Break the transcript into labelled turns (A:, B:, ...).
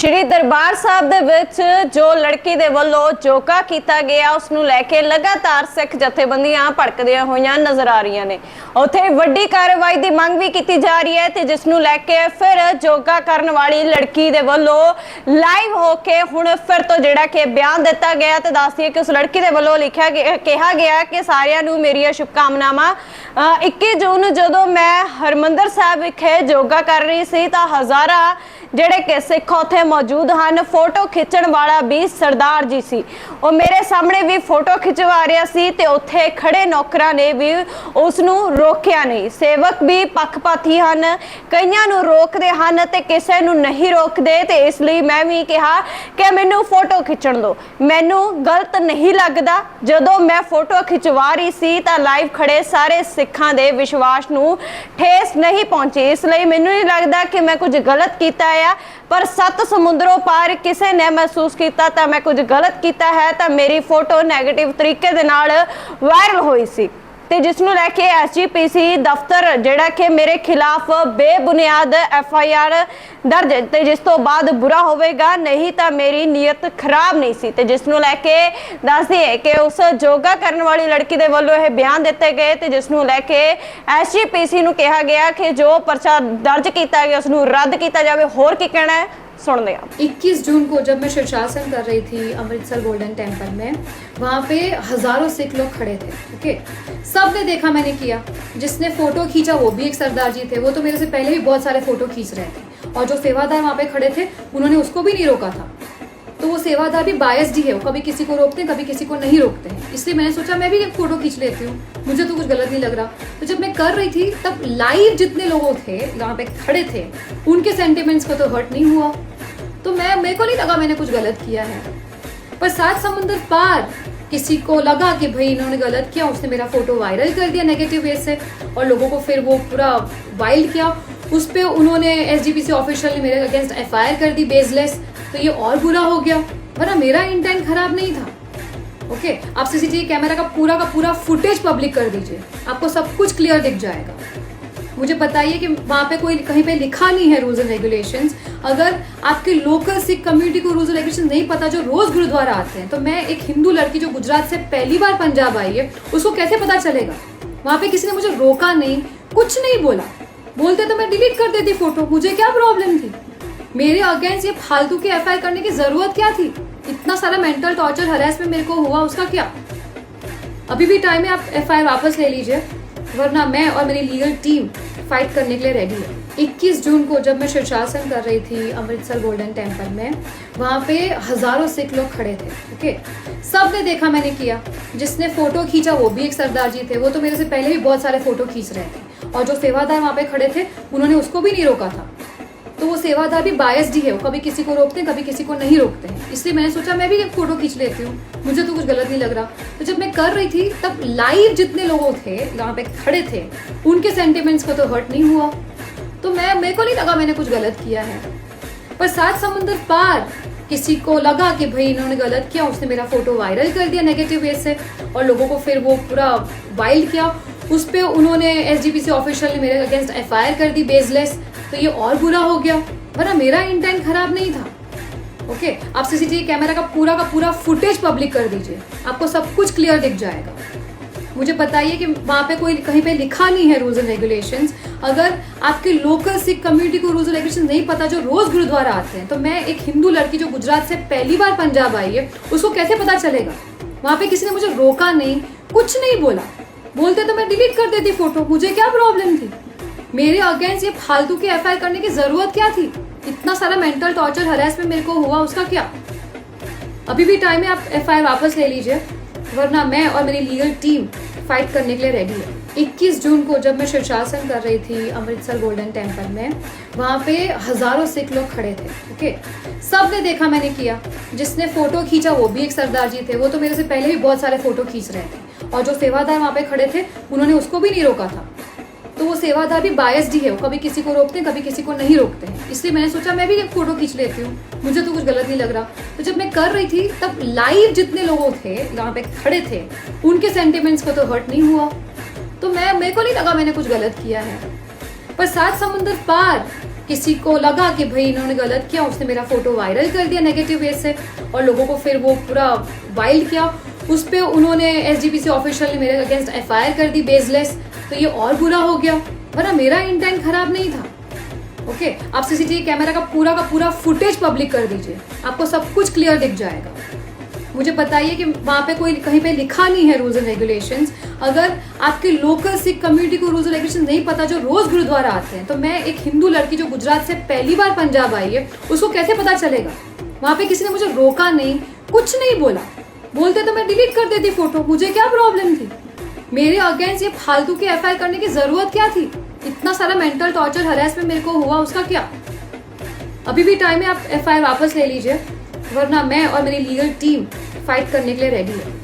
A: श्री दरबार साहब दे विच जो लड़की दे वल्लों जोका कीता गया उसनूं लैके लगातार सिख जथेबंदियां भड़कदियां होईयां नजर आ रही ने। उत्थे वड्डी कार्रवाई दी मंग भी की जा रही है ते जिसनूं लैके फिर जोगा करन वाली लड़की दे वल्लों लाइव होके हुण फिर तो जिहड़ा कि बयान दिता गया ते दस दिए कि उस लड़की दे वल्लों लिखिया कहा गया कि सारियां नूं मेरियां शुभकामनावां। 21 जून जदों मैं हरमंदर साहिब विखे जोगा कर रही सी तां हज़ारां ਜਿਹੜੇ कि सिख उत्थे मौजूद हैं। फोटो खिंचण वाला भी सरदार जी सी, वो मेरे सामने भी फोटो खिंचवा रहा सी ते उत्थे खड़े नौकरां ने भी उसनूं रोकिया नहीं। सेवक भी पक्षपाती हैं, कईयां नूं रोकदे हैं ते किसे नूं नहीं रोकदे ते इसलिए मैं भी कहा कि मैनूं फोटो खिंचण दो। मैनूं गलत नहीं लगदा। जदों मैं फोटो खिंचवा रही सी तां लाइव खड़े सारे सिखां दे विश्वास नूं ठेस नहीं पहुंची, इसलिए मैनूं नहीं लगदा कि मैं कुछ गलत कीता है। पर 7 समुद्रों पार किसी ने महसूस किया तो मैं कुछ गलत किया है तो मेरी फोटो नैगेटिव तरीके दे नाल वायरल हुई सी ते जिसनूं लैके SGPC दफ्तर जिहड़ा कि मेरे खिलाफ बेबुनियाद FIR दर्ज ते जिस तो बाद बुरा होवेगा, नहीं तो मेरी नीयत खराब नहीं सी। ते जिसनूं लैके दस दिए कि उस जोगा करने वाली लड़की दे वल्लों यह बयान दिते गए ते जिसनूं लैके SGPC नूं कहा गया कि जो पर्चा दर्ज किया गया उसनूं रद्द किया जाए। होर की कहना है सुन लिया।
B: 21 जून को जब मैं शीर्षासन कर रही थी अमृतसर गोल्डन टेम्पल में, वहाँ पे हजारों सिख लोग खड़े थे। ओके, सब ने देखा मैंने किया। जिसने फोटो खींचा वो भी एक सरदार जी थे, वो तो मेरे से पहले भी बहुत सारे फोटो खींच रहे थे और जो सेवादार वहाँ पे खड़े थे उन्होंने उसको भी नहीं रोका था। तो वो सेवादार भी बायस्ड ही है, वो कभी किसी को रोकते हैं कभी किसी को नहीं रोकते हैं। इसलिए मैंने सोचा मैं भी एक फोटो खींच लेती हूँ, मुझे तो कुछ गलत नहीं लग रहा। तो जब मैं कर रही थी तब लाइव जितने लोग थे यहाँ पे खड़े थे उनके सेंटिमेंट्स को तो हर्ट नहीं हुआ, तो मेरे को नहीं लगा मैंने कुछ गलत किया है। पर 7 समुंदर पार किसी को लगा कि भाई इन्होंने गलत किया, उसने मेरा फोटो वायरल कर दिया नेगेटिव वे से और लोगों को फिर वो पूरा वाइल्ड किया। उस पर उन्होंने SGPC ऑफिशियल ने मेरे अगेंस्ट FIR कर दी बेसलेस, तो ये और बुरा हो गया, वरना मेरा इंटेंट खराब नहीं था। ओके, आप CCTV कैमरा का पूरा फुटेज पब्लिक कर दीजिए, आपको सब कुछ क्लियर दिख जाएगा। मुझे बताइए कि वहाँ पे कोई कहीं पे लिखा नहीं है रूल्स एंड रेगुलेशंस। अगर आपके लोकल सिख कम्युनिटी को रूल्स एंड रेगुलेशन नहीं पता, जो रोज गुरुद्वारा आते हैं, तो मैं एक हिंदू लड़की जो गुजरात से पहली बार पंजाब आई है उसको कैसे पता चलेगा? वहाँ पे किसी ने मुझे रोका नहीं, कुछ नहीं बोला। बोलते तो मैं डिलीट कर देती फोटो, मुझे क्या प्रॉब्लम थी? मेरे अगेंस्ट ये फालतू की FIR करने की जरूरत क्या थी? इतना सारा मेंटल टॉर्चर हरासमेंट मेरे को हुआ, उसका क्या? अभी भी टाइम है, आप FIR वापस ले लीजिए, वरना मैं और मेरी लीगल टीम फाइट करने के लिए रेडी है। 21 जून को जब मैं शीर्षासन कर रही थी अमृतसर गोल्डन टेम्पल में, वहाँ पे हजारों सिख लोग खड़े थे। ओके, सब ने देखा मैंने किया। जिसने फोटो खींचा वो भी एक सरदार जी थे, वो तो मेरे से पहले भी बहुत सारे फोटो खींच रहे थे और जो सेवादार वहाँ पे खड़े थे उन्होंने उसको भी नहीं रोका था। तो वो सेवादार भी बायस्ड ही है, वो कभी किसी को रोकते हैं कभी किसी को नहीं रोकते हैं। इसलिए मैंने सोचा मैं भी एक फोटो खींच लेती हूँ, मुझे तो कुछ गलत नहीं लग रहा। तो जब मैं कर रही थी तब लाइव जितने लोग थे यहाँ पे खड़े थे उनके सेंटिमेंट्स को तो हर्ट नहीं हुआ, तो मेरे को नहीं लगा मैंने कुछ गलत किया है। पर 7 समुंदर पार किसी को लगा कि भाई इन्होंने गलत किया, उसने मेरा फोटो वायरल कर दिया नेगेटिव वे से और लोगों को फिर वो पूरा वाइल्ड किया। उस पर उन्होंने SGPC ऑफिशियल ने मेरे अगेंस्ट FIR कर दी बेसलेस, तो ये और बुरा हो गया, वरना मेरा इंटेंट खराब नहीं था। ओके, आप CCTV कैमरा का पूरा फुटेज पब्लिक कर दीजिए, आपको सब कुछ क्लियर दिख जाएगा। मुझे बताइए कि वहाँ पे कोई कहीं पे लिखा नहीं है रूल्स एंड रेगुलेशंस। अगर आपके लोकल सिख कम्युनिटी को रूल्स एंड रेगुलेशन नहीं पता, जो रोज गुरुद्वारा आते हैं, तो मैं एक हिंदू लड़की जो गुजरात से पहली बार पंजाब आई है उसको कैसे पता चलेगा? वहाँ पे किसी ने मुझे रोका नहीं, कुछ नहीं बोला। बोलते तो मैं डिलीट कर देती फोटो, मुझे क्या प्रॉब्लम थी? मेरे अगेंस्ट ये फालतू की FIR करने की जरूरत क्या थी? इतना सारा मेंटल टॉर्चर हरासमेंट मेरे को हुआ, उसका क्या? अभी भी टाइम है, आप FIR वापस ले लीजिए, वरना मैं और मेरी लीगल टीम फाइट करने के लिए रेडी है। 21 जून को जब मैं शीर्षासन कर रही थी अमृतसर गोल्डन टेम्पल में, वहाँ पे हजारों सिख लोग खड़े थे। ओके, सब ने देखा मैंने किया। जिसने फोटो खींचा वो भी एक सरदार जी थे, वो तो मेरे से पहले भी बहुत सारे फोटो खींच रहे थे और जो सेवादार वहाँ पे खड़े थे उन्होंने उसको भी नहीं रोका था। तो वो सेवादार भी बायस्ड ही है, वो कभी किसी को रोकते हैं कभी किसी को नहीं रोकते हैं। इसलिए मैंने सोचा मैं भी एक फोटो खींच लेती हूँ, मुझे तो कुछ गलत नहीं लग रहा। तो जब मैं कर रही थी तब लाइव जितने लोग थे यहाँ पे खड़े थे उनके सेंटिमेंट्स को तो हर्ट नहीं हुआ, तो मेरे को नहीं लगा मैंने कुछ गलत किया है। पर 7 समुंदर पार किसी को लगा कि भाई इन्होंने गलत किया, उसने मेरा फोटो वायरल कर दिया नेगेटिव वे से और लोगों को फिर वो पूरा वाइल्ड किया। उस पर उन्होंने एसजीपीसी ऑफिशियल ने मेरे अगेंस्ट एफआईआर कर दी बेसलेस, तो ये और बुरा हो गया, वरना मेरा इंटेंट खराब नहीं था। ओके, आप सीसीटीवी कैमरा का पूरा फुटेज पब्लिक कर दीजिए, आपको सब कुछ क्लियर दिख जाएगा। मुझे बताइए कि वहाँ पे कोई कहीं पे लिखा नहीं है रूल्स एंड रेगुलेशंस। अगर आपके लोकल सिख कम्युनिटी को रूल्स एंड रेगुलेशन नहीं पता, जो रोज गुरुद्वारा आते हैं, तो मैं एक हिंदू लड़की जो गुजरात से पहली बार पंजाब आई है, उसको कैसे पता चलेगा? वहाँ पे किसी ने मुझे रोका नहीं, कुछ नहीं बोला, बोलते तो मैं डिलीट कर देती फोटो, मुझे क्या प्रॉब्लम थी? मेरे अगेंस्ट ये फालतू की एफआईआर करने की जरूरत क्या थी? इतना सारा मेंटल टॉर्चर हरासमेंट मेरे को हुआ, उसका क्या? अभी भी टाइम है, आप एफआईआर वापस ले लीजिए, वरना मैं और मेरी लीगल टीम फाइट करने के लिए रेडी है।